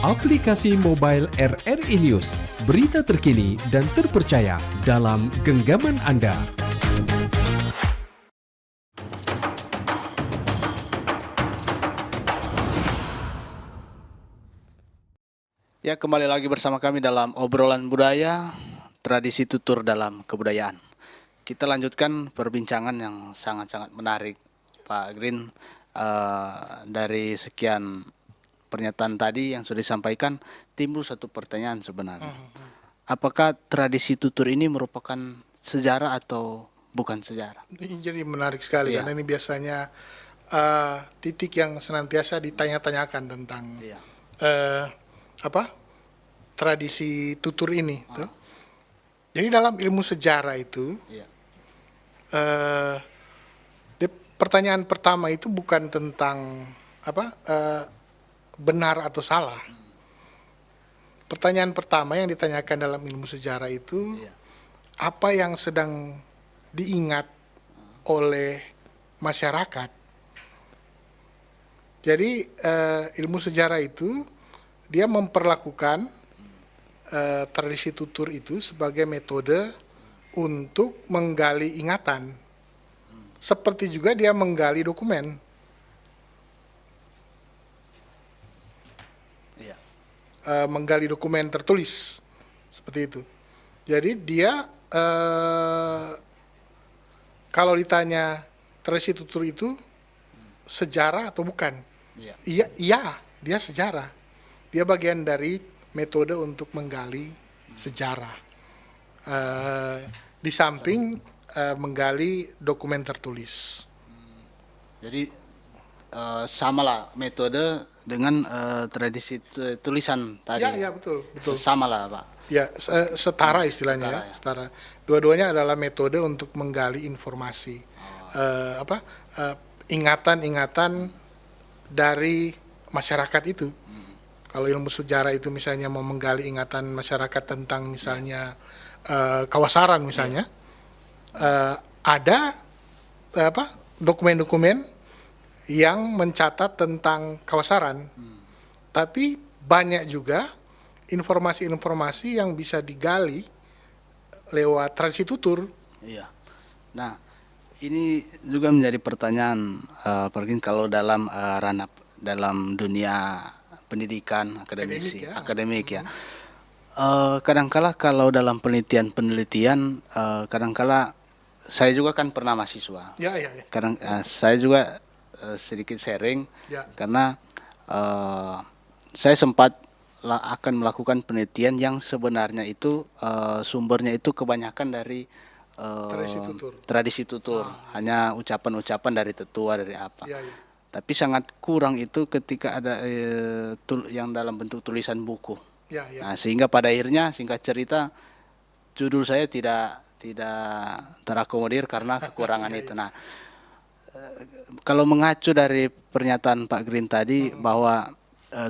Aplikasi mobile RRI News, berita terkini dan terpercaya dalam genggaman Anda. Ya, kembali lagi bersama kami dalam obrolan budaya. tradisi tutur dalam kebudayaan. Kita lanjutkan perbincangan yang sangat-sangat menarik, Pak Green. Dari sekian pernyataan tadi yang sudah disampaikan, timbul satu pertanyaan sebenarnya. Apakah tradisi tutur ini merupakan sejarah atau bukan sejarah? Ini jadi menarik sekali Iya. karena ini biasanya titik yang senantiasa ditanya-tanyakan tentang tradisi tutur ini. Tuh. Jadi dalam ilmu sejarah itu, pertanyaan pertama itu bukan tentang benar atau salah. Pertanyaan pertama yang ditanyakan dalam ilmu sejarah itu, apa yang sedang diingat oleh masyarakat. Jadi ilmu sejarah itu dia memperlakukan tradisi tutur itu sebagai metode untuk menggali ingatan. Seperti juga dia menggali dokumen. Menggali dokumen tertulis. Seperti itu. Jadi dia kalau ditanya tradisi tutur itu sejarah atau bukan? Iya, dia sejarah. Dia bagian dari metode untuk menggali sejarah. Di samping menggali dokumen tertulis. Jadi samalah metode dengan tradisi tulisan tadi. Ya, betul. Samalah, Pak. Ya, setara istilahnya, setara. Dua-duanya adalah metode untuk menggali informasi, ingatan-ingatan dari masyarakat itu. Kalau ilmu sejarah itu misalnya mau menggali ingatan masyarakat tentang misalnya kawasaran misalnya, ada dokumen-dokumen yang mencatat tentang kawasaran, tapi banyak juga informasi-informasi yang bisa digali lewat tradisi tutur. Iya. Nah, ini juga menjadi pertanyaan, Pergin, kalau dalam ranah dalam dunia pendidikan akademik ya. Kadangkala kalau dalam penelitian, kadangkala saya juga kan pernah mahasiswa. Ya. Kadang saya juga sedikit sharing karena saya sempat akan melakukan penelitian yang sebenarnya itu sumbernya itu kebanyakan dari tradisi tutur, hanya ucapan-ucapan dari tetua, dari apa. Tapi sangat kurang itu ketika ada yang dalam bentuk tulisan buku. Nah, sehingga pada akhirnya singkat cerita judul saya tidak terakomodir karena kekurangan itu. Nah, kalau mengacu dari pernyataan Pak Green tadi bahwa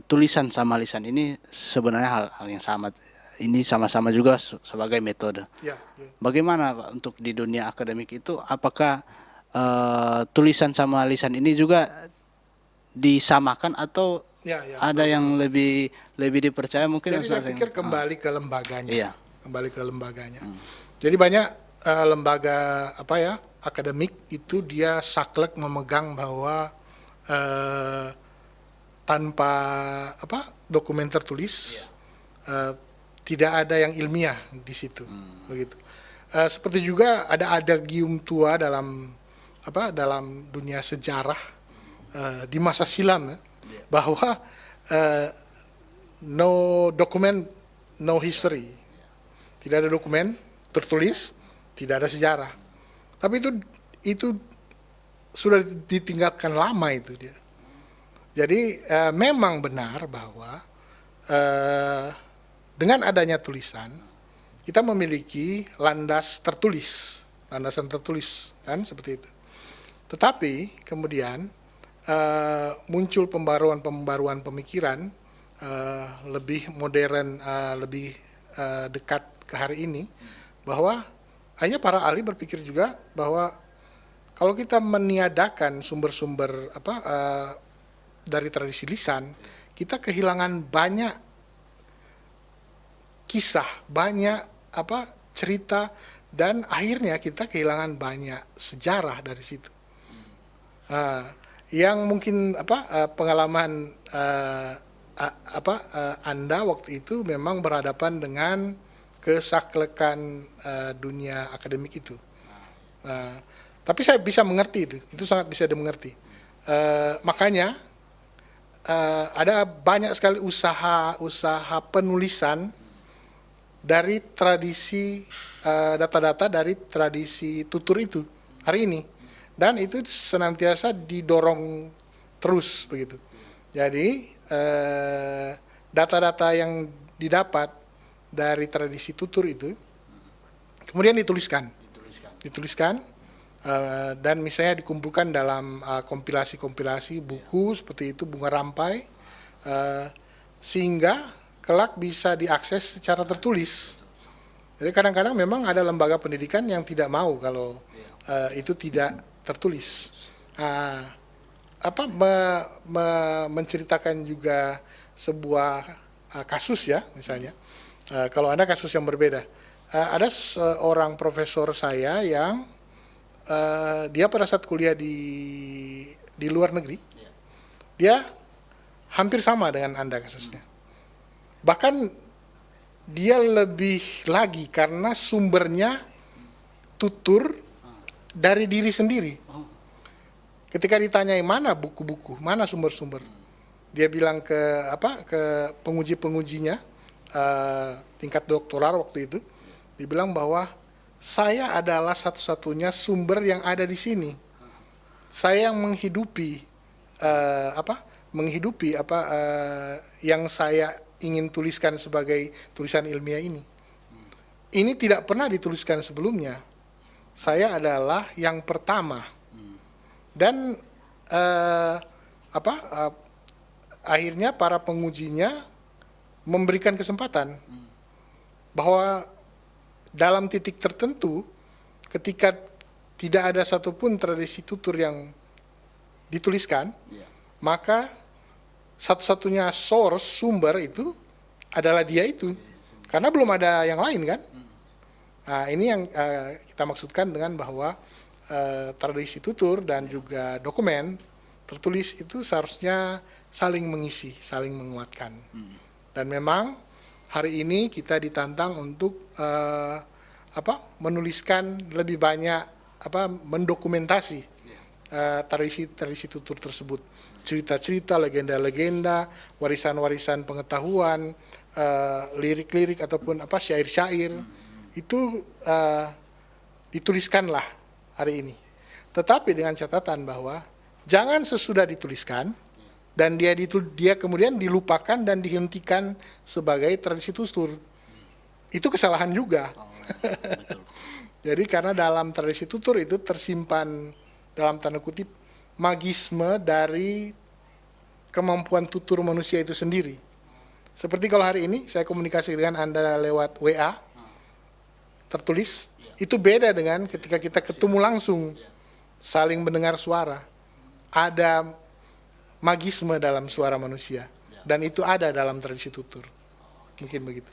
tulisan sama lisan ini sebenarnya hal yang sama. Ini sama-sama juga sebagai metode. Bagaimana Pak untuk di dunia akademik itu, apakah tulisan sama lisan ini juga disamakan atau ada yang lebih dipercaya mungkin? Jadi saya pikir kembali ke lembaganya. Kembali ke lembaganya. Jadi banyak lembaga akademik itu dia saklek memegang bahwa tanpa dokumen tertulis tidak ada yang ilmiah di situ, begitu. Seperti juga ada adagium tua dalam dunia sejarah di masa silam bahwa no document, no history. Tidak ada dokumen tertulis, tidak ada sejarah. Tapi itu sudah ditinggalkan lama itu dia. Jadi memang benar bahwa dengan adanya tulisan kita memiliki landasan tertulis kan seperti itu. Tetapi kemudian muncul pembaruan pemikiran lebih modern, lebih dekat ke hari ini, bahwa akhirnya para ahli berpikir juga bahwa kalau kita meniadakan sumber-sumber dari tradisi lisan, kita kehilangan banyak kisah, banyak cerita, dan akhirnya kita kehilangan banyak sejarah dari situ. Yang mungkin pengalaman Anda waktu itu memang berhadapan dengan kesaklekan dunia akademik itu. Tapi saya bisa mengerti itu sangat bisa dimengerti. Makanya ada banyak sekali usaha penulisan dari tradisi data-data dari tradisi tutur itu hari ini, dan itu senantiasa didorong terus begitu. Jadi data-data yang didapat dari tradisi tutur itu kemudian dituliskan dan misalnya dikumpulkan dalam kompilasi-kompilasi buku seperti itu, bunga rampai, sehingga kelak bisa diakses secara tertulis. Jadi kadang-kadang memang ada lembaga pendidikan yang tidak mau kalau itu tidak tertulis. Menceritakan juga sebuah kasus ya, misalnya. Kalau ada kasus yang berbeda, ada seorang profesor saya yang dia pada saat kuliah di luar negeri, dia hampir sama dengan Anda kasusnya. Bahkan dia lebih lagi karena sumbernya tutur dari diri sendiri. Ketika ditanyai mana buku-buku, mana sumber-sumber, dia bilang ke penguji-pengujinya tingkat doktoral waktu itu, dia bilang bahwa saya adalah satu-satunya sumber yang ada di sini. Saya yang menghidupi yang saya ingin tuliskan sebagai tulisan ilmiah ini. Ini tidak pernah dituliskan sebelumnya. Saya adalah yang pertama. Dan akhirnya para pengujinya memberikan kesempatan bahwa dalam titik tertentu, ketika tidak ada satupun tradisi tutur yang dituliskan, maka satu-satunya sumber itu adalah dia itu, karena belum ada yang lain kan. Nah, ini yang kita maksudkan dengan bahwa tradisi tutur dan juga dokumen tertulis itu seharusnya saling mengisi, saling menguatkan. Dan memang hari ini kita ditantang untuk menuliskan lebih banyak, mendokumentasi tradisi tutur tersebut, cerita-cerita, legenda-legenda, warisan-warisan pengetahuan, lirik-lirik ataupun syair-syair itu dituliskanlah hari ini. Tetapi dengan catatan bahwa jangan sesudah dituliskan dan dia kemudian dilupakan dan dihentikan sebagai tradisi tutur. Itu kesalahan juga. Jadi karena dalam tradisi tutur itu tersimpan dalam tanda kutip magisme dari kemampuan tutur manusia itu sendiri. Seperti kalau hari ini saya komunikasi dengan Anda lewat WA tertulis, itu beda dengan ketika kita ketemu langsung, saling mendengar suara. Ada magisme dalam suara manusia, dan itu ada dalam tradisi tutur. Mungkin begitu.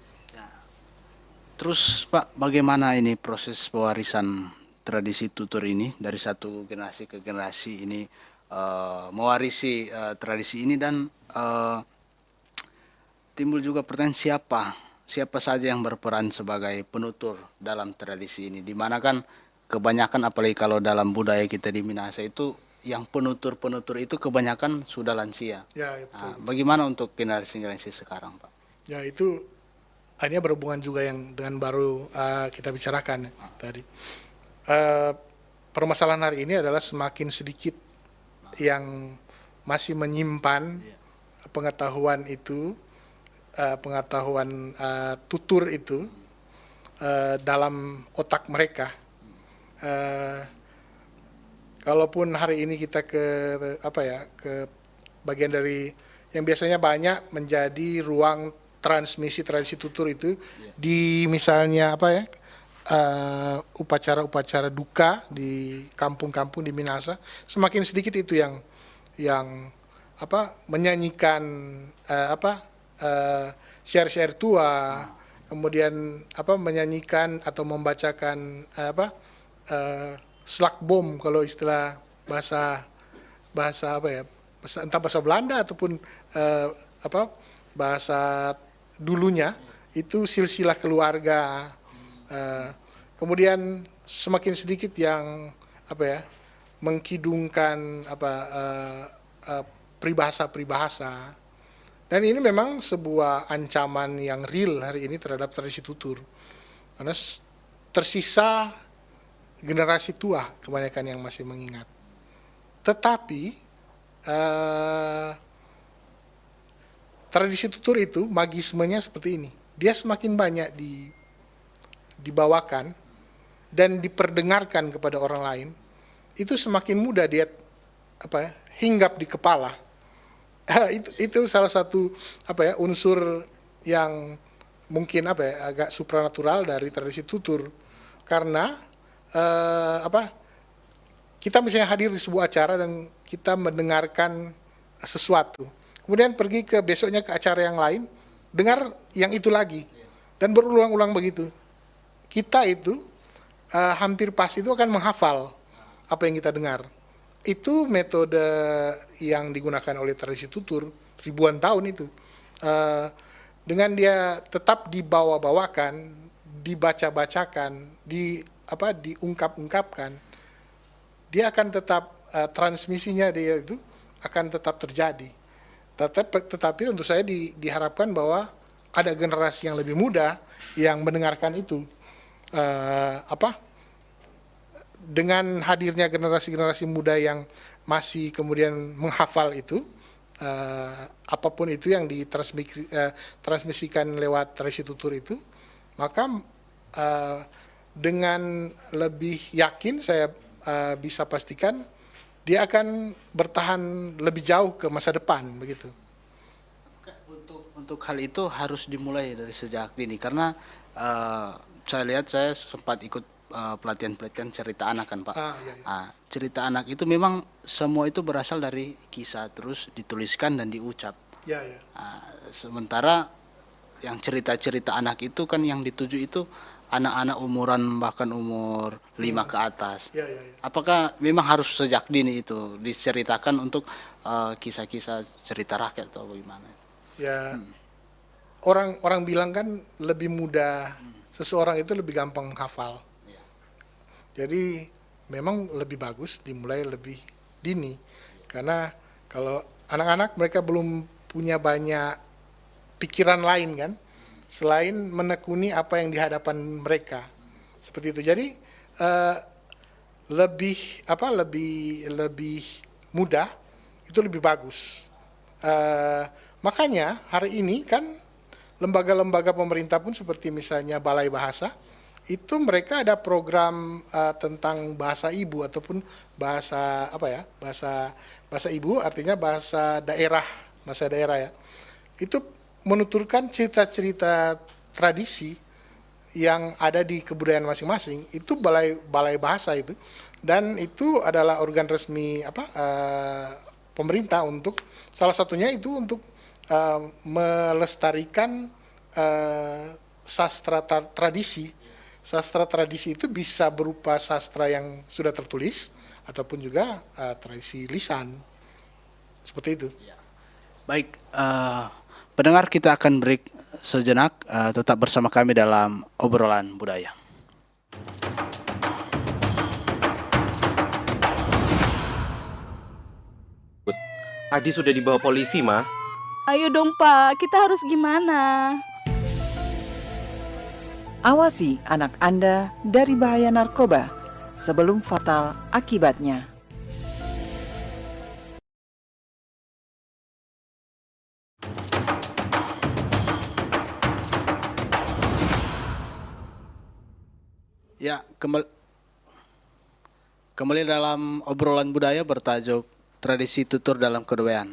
Terus Pak, bagaimana ini proses pewarisan tradisi tutur ini dari satu generasi ke generasi ini, mewarisi tradisi ini, dan timbul juga pertanyaan siapa saja yang berperan sebagai penutur dalam tradisi ini, di mana kan kebanyakan, apalagi kalau dalam budaya kita di Minahasa itu, yang penutur-penutur itu kebanyakan sudah lansia. Ya, betul. Nah, bagaimana untuk generasi-generasi sekarang, Pak? Ya, itu hanya berhubungan juga yang dengan baru kita bicarakan tadi. Permasalahan hari ini adalah semakin sedikit yang masih menyimpan pengetahuan itu, pengetahuan tutur itu dalam otak mereka. Kalaupun hari ini kita ke bagian dari yang biasanya banyak menjadi ruang transmisi tradisi tutur itu di misalnya upacara-upacara duka di kampung-kampung di Minahasa, semakin sedikit itu yang menyanyikan syair-syair tua, kemudian menyanyikan atau membacakan slakbom kalau istilah bahasa entah bahasa Belanda ataupun bahasa dulunya itu silsilah keluarga. Kemudian semakin sedikit yang mengkidungkan peribahasa-peribahasa. Dan ini memang sebuah ancaman yang real hari ini terhadap tradisi tutur. Karena tersisa generasi tua kebanyakan yang masih mengingat. Tetapi tradisi tutur itu magismenya seperti ini. Dia semakin banyak dibawakan dan diperdengarkan kepada orang lain, itu semakin mudah dia hinggap di kepala. Itu salah satu unsur yang mungkin agak supranatural dari tradisi tutur. Karena kita misalnya hadir di sebuah acara dan kita mendengarkan sesuatu, kemudian pergi ke besoknya ke acara yang lain, dengar yang itu lagi, dan berulang-ulang begitu. Kita itu hampir pasti itu akan menghafal apa yang kita dengar. Itu metode yang digunakan oleh tradisi tutur ribuan tahun itu. Dengan dia tetap dibawa-bawakan, dibaca-bacakan, diungkap-ungkapkan, dia akan tetap transmisinya dia itu akan tetap terjadi. Tetapi tentu saya diharapkan bahwa ada generasi yang lebih muda yang mendengarkan itu. Dengan hadirnya generasi-generasi muda yang masih kemudian menghafal itu, apapun itu yang ditransmisikan lewat tradisi tutur itu, maka dengan lebih yakin saya bisa pastikan dia akan bertahan lebih jauh ke masa depan begitu. Untuk hal itu harus dimulai dari sejak dini, karena saya sempat ikut pelatihan-pelatihan cerita anak kan Pak. Cerita anak itu memang semua itu berasal dari kisah terus dituliskan dan diucap. Sementara yang cerita-cerita anak itu kan yang dituju itu anak-anak umuran bahkan umur 5 ke atas. Apakah memang harus sejak dini itu diceritakan untuk kisah-kisah cerita rakyat atau bagaimana? Orang bilang kan lebih mudah, seseorang itu lebih gampang hafal. Jadi memang lebih bagus dimulai lebih dini, karena kalau anak-anak mereka belum punya banyak pikiran lain kan, selain menekuni apa yang di hadapan mereka, seperti itu. Jadi lebih mudah itu lebih bagus. Makanya hari ini kan lembaga-lembaga pemerintah pun seperti misalnya Balai Bahasa, itu mereka ada program tentang bahasa ibu ataupun bahasa bahasa ibu, artinya bahasa daerah ya. Itu menuturkan cerita-cerita tradisi yang ada di kebudayaan masing-masing. Itu balai bahasa itu, dan itu adalah organ resmi pemerintah untuk salah satunya itu untuk melestarikan sastra tradisi. Sastra tradisi itu bisa berupa sastra yang sudah tertulis ataupun juga tradisi lisan. Seperti itu. Baik, pendengar, kita akan break sejenak, tetap bersama kami dalam obrolan budaya. Adi sudah dibawa polisi, Ma. Ayo dong Pak, kita harus gimana? Awasi anak Anda dari bahaya narkoba sebelum fatal akibatnya. Ya, kembali dalam obrolan budaya bertajuk tradisi tutur dalam kebudayaan.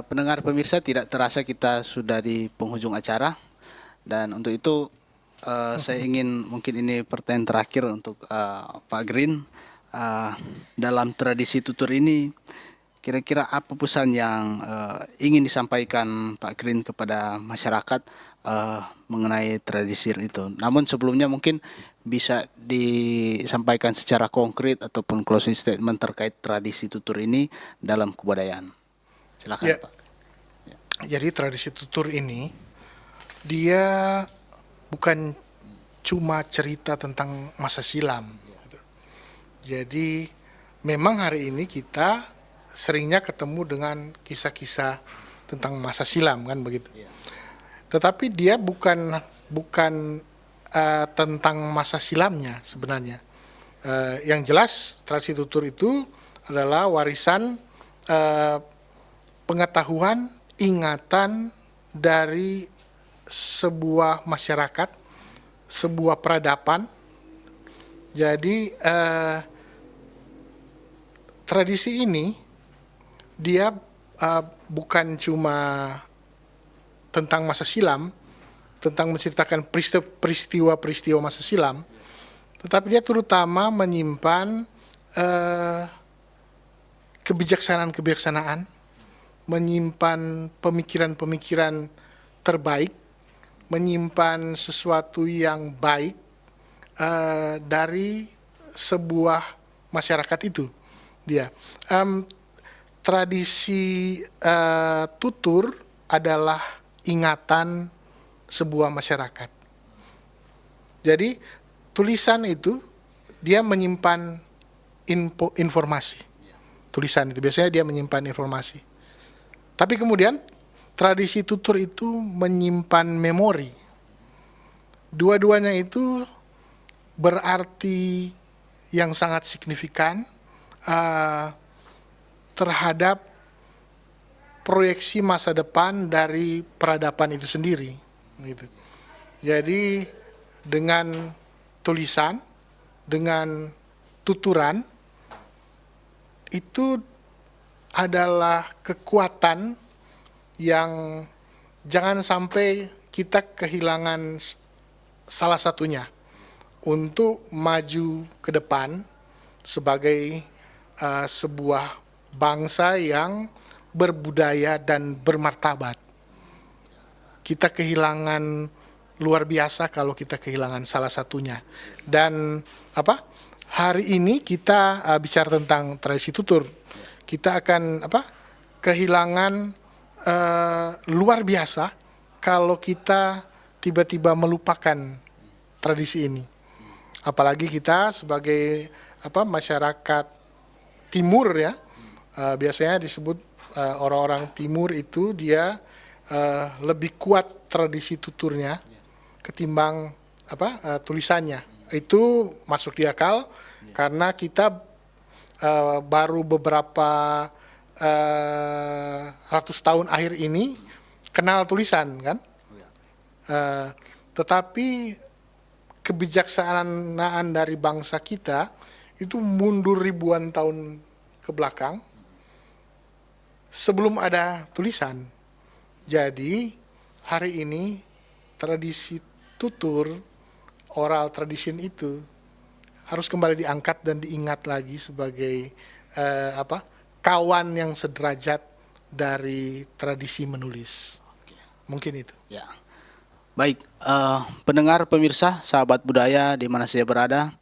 Pendengar pemirsa, tidak terasa kita sudah di penghujung acara, dan untuk itu saya ingin, mungkin ini pertanyaan terakhir untuk Pak Green. Dalam tradisi tutur ini, kira-kira apa pesan yang ingin disampaikan Pak Green kepada masyarakat mengenai tradisi itu? Namun sebelumnya mungkin bisa disampaikan secara konkret ataupun closing statement terkait tradisi tutur ini dalam kebudayaan. Silakan Pak. Jadi tradisi tutur ini dia bukan cuma cerita tentang masa silam. Gitu. Jadi memang hari ini kita seringnya ketemu dengan kisah-kisah tentang masa silam kan begitu. Tetapi dia bukan tentang masa silamnya sebenarnya. Yang jelas tradisi tutur itu adalah warisan pengetahuan, ingatan dari sebuah masyarakat, sebuah peradaban. Jadi tradisi ini dia bukan cuma tentang masa silam, tentang menceritakan peristiwa-peristiwa masa silam, tetapi dia terutama menyimpan kebijaksanaan-kebijaksanaan, menyimpan pemikiran-pemikiran terbaik, menyimpan sesuatu yang baik dari sebuah masyarakat itu. Dia tradisi tutur adalah ingatan sebuah masyarakat. Jadi tulisan itu dia menyimpan informasi. Tulisan itu biasanya dia menyimpan informasi. Tapi kemudian tradisi tutur itu menyimpan memori. Dua-duanya itu berarti yang sangat signifikan terhadap proyeksi masa depan dari peradaban itu sendiri. Gitu. Jadi dengan tulisan, dengan tuturan, itu adalah kekuatan yang jangan sampai kita kehilangan salah satunya untuk maju ke depan sebagai sebuah bangsa yang berbudaya dan bermartabat. Kita kehilangan luar biasa kalau kita kehilangan salah satunya. Dan hari ini kita bicara tentang tradisi tutur. Kita akan kehilangan luar biasa kalau kita tiba-tiba melupakan tradisi ini. Apalagi kita sebagai masyarakat timur ya, biasanya disebut orang-orang timur itu dia lebih kuat tradisi tuturnya ketimbang tulisannya. Itu masuk di akal karena kita baru beberapa ratus tahun akhir ini kenal tulisan kan. Tetapi kebijaksanaan dari bangsa kita itu mundur ribuan tahun ke belakang sebelum ada tulisan. Jadi hari ini tradisi tutur, oral tradition itu harus kembali diangkat dan diingat lagi sebagai kawan yang sederajat dari tradisi menulis. Mungkin itu. Ya. Baik, pendengar, pemirsa, sahabat budaya di mana saja berada,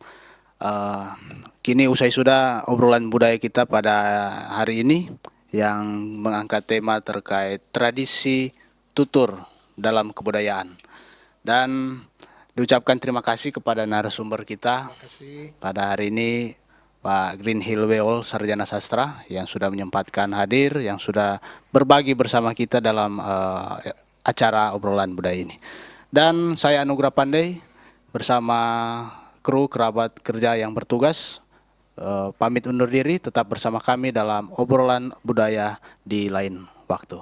kini usai sudah obrolan budaya kita pada hari ini yang mengangkat tema terkait tradisi tutur dalam kebudayaan. Dan diucapkan terima kasih kepada narasumber kita pada hari ini, Pak Green Hill Weol, Sarjana Sastra, yang sudah menyempatkan hadir, yang sudah berbagi bersama kita dalam acara obrolan budaya ini. Dan saya Anugrah Pandey bersama kru kerabat kerja yang bertugas pamit undur diri, tetap bersama kami dalam obrolan budaya di lain waktu.